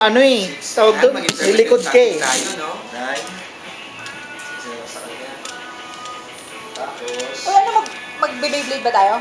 Ano eh, tawag doon, nilikod ka eh. Tayo, no? Uy, ano, mag-Beyblade ba tayo?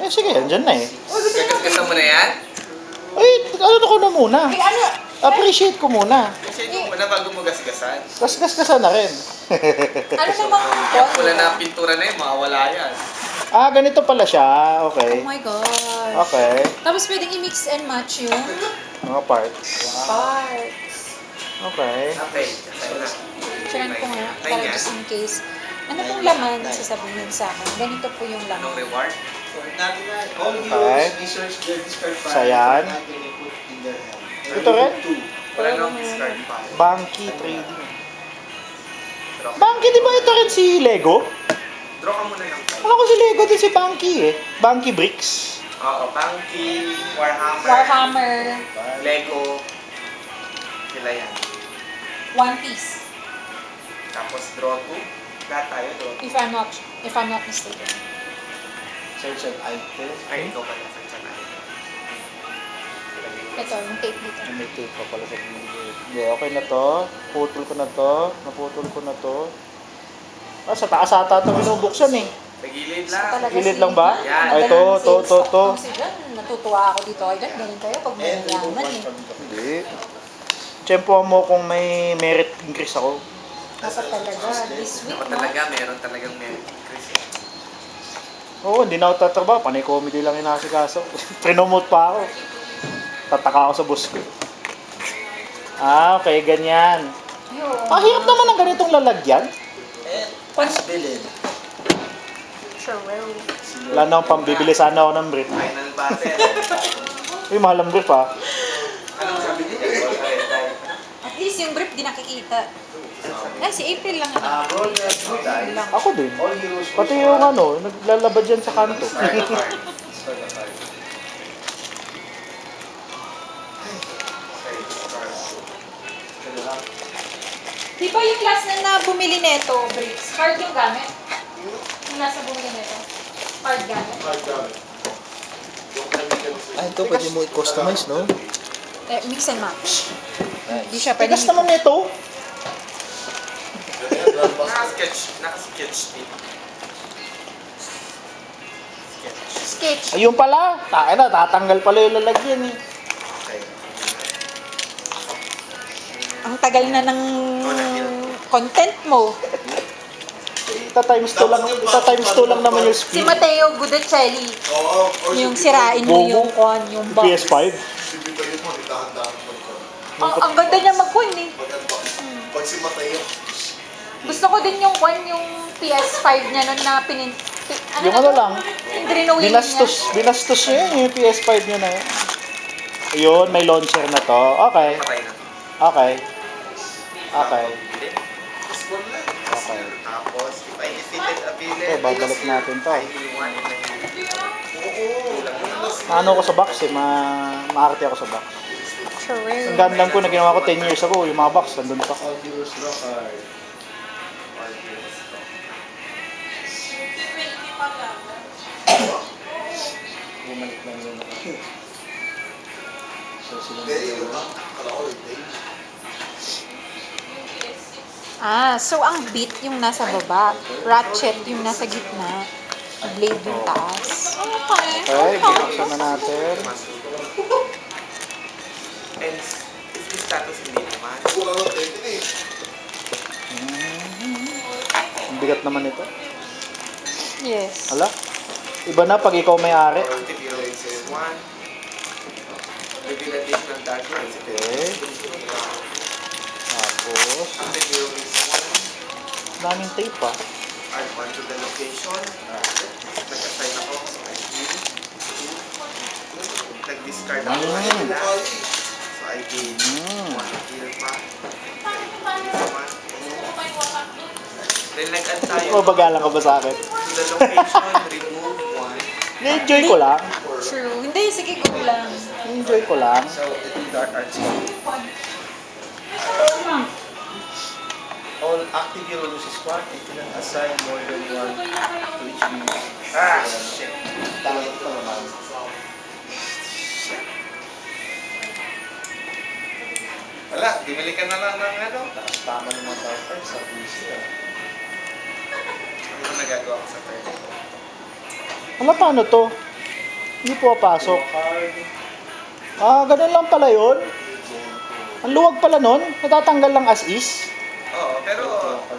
Eh sige, andyan na eh. Gagasgasan mo na yan? Ay, ano ko na muna. Eh, ano? Appreciate ko muna. Kasi ito muna bago mo gasgasan. Gasgas-gasan na rin. Ano namang Yung pula na pintura na yun, mawawala yan. Ah, ganito pala siya. Okay. Oh my gosh. Okay. Tapos pwedeng i-mix and match yung Mga parts. parts. Okay. Okay, na. Chinan ko nga, Ay, para nga. just in case. Ano pong laman sasabihin sa akin? Ganito po yung Anong laman. reward? Okay. So, yan. Ito rin? Wala nang discard pa. Banky Trading. Draw. Banky, di ba ito rin si Lego? Draw ka muna ng type. Ako si Lego din si Banky eh. Banky Bricks. Oo, Banky, Warhammer, Warhammer, Lego. Sila yan. One Piece. Tapos draw 2. Lahat tayo draw 2. If I'm not mistaken. Search an item. Ay, ikaw pala sa tiyan. Ito, yung tape dito. May tape pa pala sa video. Hindi, okay na to. Putol ko na to. Naputol ko na to. Ah, sa taas ata ito binubuksan eh. Sa gilid Gusto lang. talaga Gilid si- lang ba? Yan. Ay, Ang ganda ng to. sales talk mo si John. Natutuwa ako dito kay John. Ganun kayo pag may yaman eh. Hindi. Tiyempo mo kung may merit increase ako. Dapat talaga. This week, Dapat no? talaga, meron talagang meron. Chris. Oo, hindi na ako tatrabaho. Panay comedy lang inasikaso. Prinomote pa ako. Tataka ako sa boss ko. Ah, okay, ganyan. Ayun. Ah, hirap naman ang ganitong lalagyan. Bilin. Sure will. Wala na akong pambibili sana ako ng brief. Final battle. Uy, mahal ang brief ah. Anong sabi niya? At least yung brief di nakikita. Ay, si April lang. Roll your two dice. Lang. Ako din. All heroes. Pati yung ano, naglalabad dyan sa kanto. Start a card. Start a card. Okay, start. Ito lang. Di ba yung last na bumili neto, bricks? Card yung gamit? Yung last na bumili neto? Card gamit? Ah, ito pwede mo i-customize, no? Eh, mix and match. Di Nice. siya pwede. Tigas naman nito. Naka-sketch din. Sketch. Sketch. Ayun pala. Taka na, tatanggal pala yung lalagyan eh. Okay. Ang tagal na ng content mo. Ita times 2 lang, naman yung Si speed. Matteo Gudicelli. Yung sirain mo Bobo. yung con, yung box. PS5. Ang ganda niya mag-con eh. Pag si Mateo. Gusto ko din yung con, yung PS5 niya nun na Yung ano lang, Yung drawing niya. binastos niya yun, yung PS5 niya na yun. Ayun, may launcher na to. Okay, Patay na. okay. Okay, Hindi. okay. Tapos, if I defeated a villain, Okay, babalik natin to. I will want in my Ano ko sa box eh, maarte ako sa box. True. Ang gandang ko na ginawa ko 10 years ago, yung mga box, nandun pa. All heroes draw card. Bumalik lang yun. So sila So ang beat yung nasa baba, ratchet yung nasa gitna, blade yung taas. Okay. Okay, binuksan na natin. And if the status hindi naman, Ang bigat naman ito. Yes. Hala, iba na pag ikaw may-ari. active hero is 1. Reveal additional target. Okay. Tapos, Active hero is daming tape pa. 1. Add 1 to the location. Nag-assign ako. So, I gain 2. Nag-discard ako kanina. So, I gain 1 heal pa. Then, nag-add tayo. Mabagalan ka ba sa akin? To the location, remove 1. Na-enjoy ko lang. True. Hindi, sige, go lang. Na-enjoy ko lang. So, ito yung Dark Arts. all active hero loses one. It can assign more than one to each hero. Ah, shit. Tama ito naman. Wala, bumili ka na lang ng ano. Taas tama ng mga tao sa busy ah. Ano nagagawa ko sa third? Wala, paano to? Hindi po papasok. Ah, ganun lang pala yun. Ang luwag pala nun. Natatanggal lang as is. Oo, pero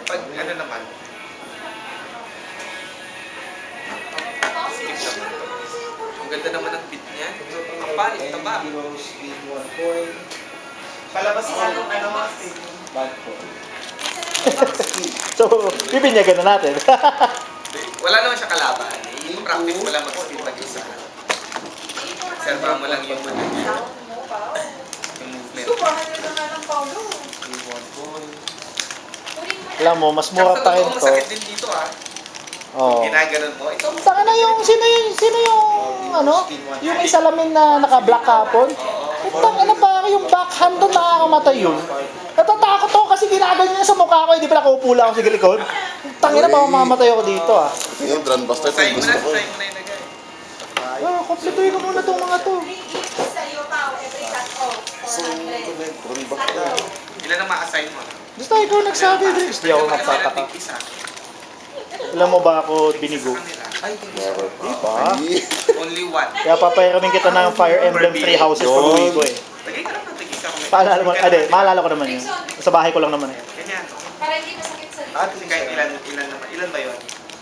pag ano naman, skip naman to. Ang ganda naman ng beat niya. Ang palit, taba. Palabas sa ano, So, bibinyagan na natin. Wala naman siya kalaban. I-practice mo lang mag-skip mag-isa. Observa mo lang yung ano niya. Yung movement. Alam mo, mas mura pa rin to. Masakit din dito ah. Oh. Ginaganon mo. Ito, Taka na yung, sino yung, ano? Yung may salamin na naka-black kapon. Utang na pa, yung backhand doon nakakamatay yun. Natatakot ako kasi ginagano niya sa mukha ko, hindi pa nakaupo lang ako sa gilikod. Tangina pa, mamamatay ako dito ah. Yung Grand Buster, Sayin mo gusto na, ko. sayin mo na yung nagay. Ah, kompletuhin ko muna itong mga to. So, Grand Buster. Ilan ang ma-assign mo? Basta ikaw nagsabi, Drix. Di ako nagtataka. Isa. Alam mo ba ako binigo? Ay, Never. Diba? Ay, only one. Kaya papayaramin kita ng Fire Emblem 3 houses pag uwi ko eh. Lagay ka lang ng tig-isa kung may... Paalala mo, maalala ko naman yun. Sa bahay ko lang naman eh. Ganyan. Para hindi masakit sa At kahit ilan naman. Ilan ba yun?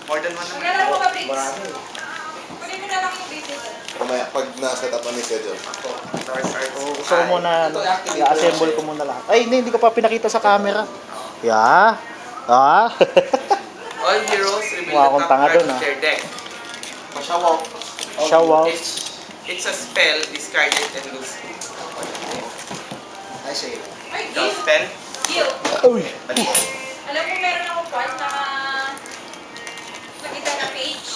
More than one naman. Maglalaro ko ba, Briggs? Kunin mo na lang yung video. mamaya, pag na-set up na ni schedule. Ako. Stars are... Gusto ko muna, i-assemble ko muna lahat. Ay, hindi ko pa pinakita sa camera. Yeah. Ah. All heroes reveal Mukha the akong top tanga card dun, of ah. their deck. Show out. It's a spell, discard it and lose. I say. Ay, Ikaw, Gil. spell? Gil. Uy. Alam mo, meron akong part na nakita na page.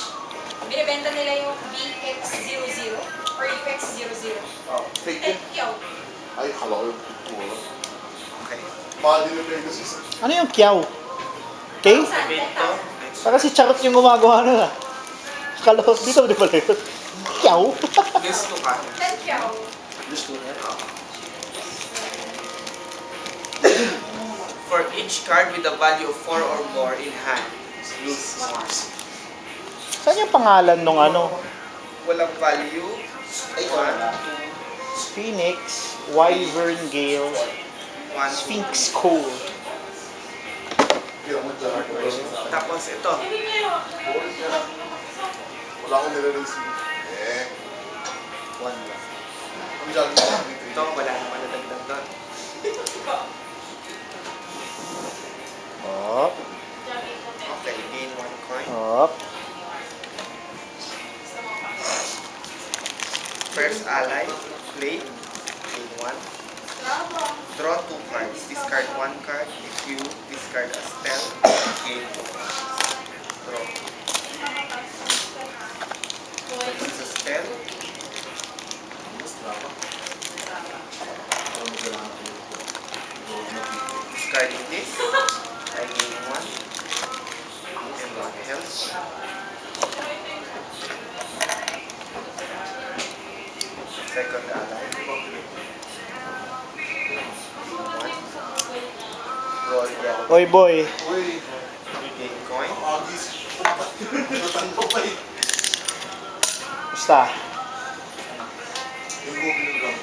Binibenta nila yung BX00 or UX00. Fake Eh, yun. yo. Ay, kala ko yung wala. Okay. Mahal din yung play kasi. Ano yung kiyaw? Okay? 10,000. Para si Charot yung gumagawa na. Akala ko, dito di pala yun. Kiyaw? Gusto ka. 10 yo. For each card with a value of 4 or more in hand, lose more. Saan yung pangalan nung ano? Walang value. Ay, 1, Phoenix, Wyvern Gale, 2, 1, Sphinx Coal. Kaya mo dyan. Tapos ito. Wala akong nire-release. Eh. One lang. Ang dyan mo. Ito, wala naman nadagdag doon. Up, Okay, gain 1 coin. up. First ally, play, gain 1. Draw 2 cards. Discard 1 card. If you discard a spell, gain 2 cards. Draw. This is a spell. Discarding this, I gain 1. And what else? Second ally. Roll yellow. Oy boy, Uy, Gain coin. agis. Natanto pa eh. basta. Yung goblin ng Grand.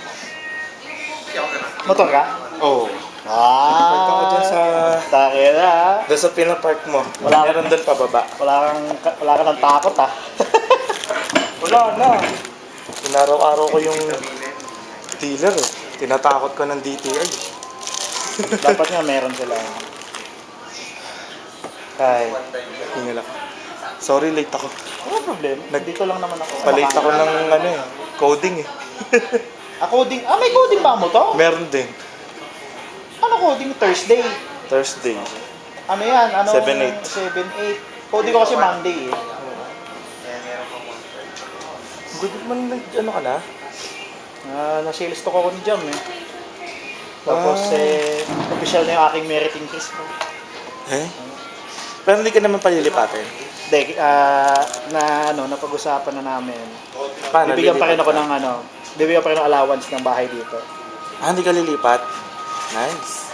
Iyaw ka na. Motor ka? Oo. Ah, Park ako dyan sa- Takina. Doon sa pinapark mo. Wala. Meron doon pababa. Wala ka ng takot ah. Wala na. Inaraw-araw ko yung Sabihin. dealer eh. Tinatakot ko ng DTI. Dapat nga meron sila. Ay, One time. hingal ako. Sorry, late ako. Wala problem. Dito lang naman ako. Palate ako ng ano eh, coding eh. Coding. Ah, may coding ba mo to? Meron din. Ano coding? Thursday. Thursday. Ano yan? Ano? 7-8. 7-8. Coding ko kasi Monday eh. Kaya meron kang 1 card. Good man, ano ka na? Na-sales to ko ni Jam eh. Tapos official na yung aking merit increase ko. Eh? Pero hindi ka naman palilipatin. Hindi, napag-usapan na namin. Paano? Bibigyan pa rin lilipat ako ka? ng bibigyan pa rin ng allowance ng bahay dito. Ah, hindi ka lilipat? Nice.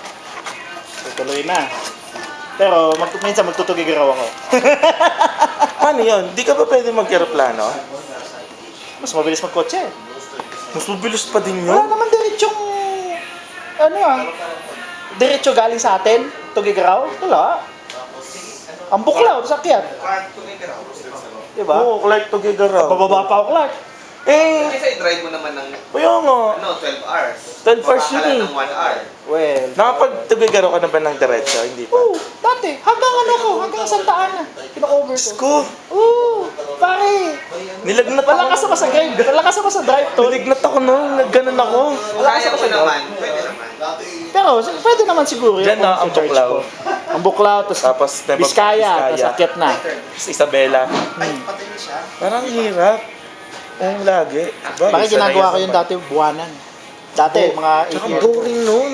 Tutuloy na. Pero minsan magtutugig raw ako. Paano yun? Di ka ba pwede mag-aeroplano? Mas mabilis magkotse. Mas mabilis pa din Wala yun. naman diretsong, diretso galing sa atin, Tugigraw. Wala. Ang buklaw, sakyan. Clark to Negro. Diba? Oo, Clark to Gigaraw. Bababa pa ako, Clark. Eh, Kasi i-drive mo naman ng kaya nga. 12 hours. 12 hours Baka yun lang ng 1 hour. Well, Nakapag-tugigaro ka na ba ng diretso? Hindi pa. dati, hanggang Santa Ana, kino-over ko. Sko, Pare, nilagnat malakas ako. ako sa drive, malakas ako sa drive to. Nilagnat ako noon, nagganon ako. Kung kaya mo naman, pwede naman. Pero, pwede naman siguro yun. Diyan na, kung ang sa church Buklaw. ko. Ang buklaw, tapos Tapos, Biskaya, tapos akyat na. Tapos Isabela. Patay na siya. Parang hirap. Ang lagi. Bakit ginagawa ko yun dati, buwanan. Dati, mga 8 Tsaka years. boring noon.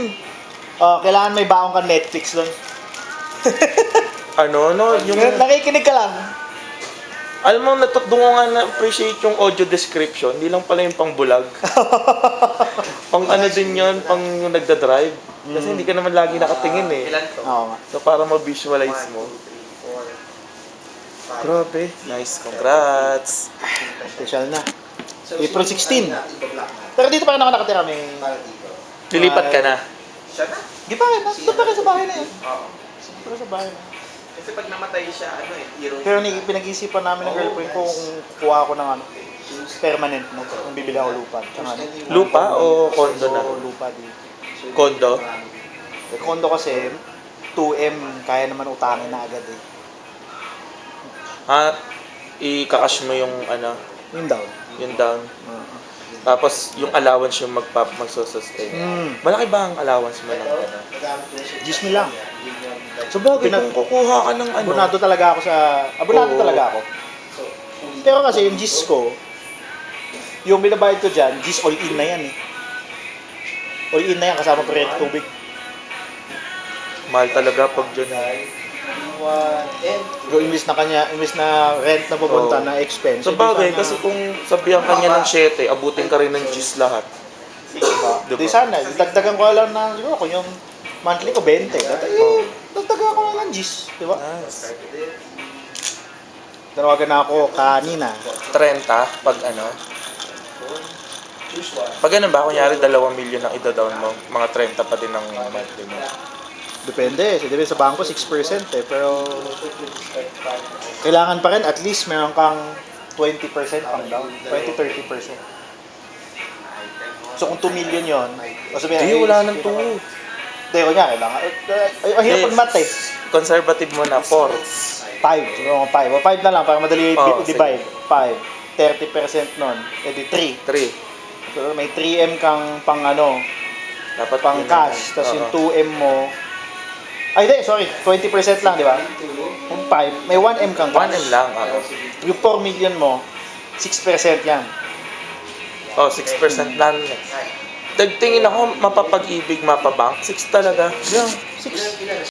Kailangan may baong ka Netflix doon. Ano, yung... Nakikinig ka lang. Alam mo, doon ko nga na-appreciate yung audio description. Hindi lang pala yung pang bulag. Pang ano din yun, pang nagda-drive. Kasi hindi ka naman lagi nakatingin eh. Ilan to? Oo nga. So, para ma-visualize mo. 4, 5. Grabe. Nice. Congrats. Special na. April 16. Pero dito pa rin ako nakatira, may... Lilipat ka na. Siya na? Di pa rin, doon pa rin sa bahay na yun. Oo. Pero sa bahay na. Kasi pag namatay siya, hero. Pero pinag-isipan namin ng girlfriend ko kung kukuha ako ng permanent na. Kung bibili ako lupa. Tsaka ano. Lupa o condo na? Oo, lupa dito. Condo? Eh, condo kasi, 2M, kaya naman utangin na agad eh. Ha? I-cash mo yung ano, Yung down. yung down. Tapos yung allowance yung magsusustain. Malaki ba ang allowance mo ng ano? 10 lang. So bagay, kung kukuha ka ng ano, Abonado talaga ako sa... Abonado Oo. talaga ako. Pero kasi yung GIS ko, yung binabayad ko dyan, GIS all-in na yan eh. All-in na yan kasama kuryente tubig. mahal talaga pag dyan. Yung imbis na rent na pupunta Oo. na expense. So bagay, kasi kung sabihan ka niya ng 7, abutin ka rin ng GIS lahat. Di sana, dagdagan ko lang na siguro kung yung monthly ko 20. Dagdagan ko lang ng GIS, di ba? Nice. Tawagan na ako kanina. 30 pag ano. Pag ganun ba, kunyari 2 million ang ida-down mo, mga 30 pa din ang monthly mo. Depende sa bangko 6% eh, pero kailangan pa rin at least meron kang 20% pang down, 20-30%. So kung 2 million yon, o sabihin, Hindi, wala nang 2. Hindi, kunya, kailangan. Ay, hirap Yes. mag-math eh. Conservative mo na, 4. 5, siguro 5. O 5 na lang, para madali Oo, divide. 5. 30% nun, edi 3. 3. So may 3M kang pang ano, Dapat pang yun cash, naman. tapos yung Oo. 2M mo, ay hindi, sorry, 20% lang, di ba? Yung 5, may 1M kang cash. 1M lang, ako. Yung 4 million mo, 6% yan. Oh, 6% lang. Tagtingin ako, mapapag-ibig, mapabank. 6 talaga. Yung 6.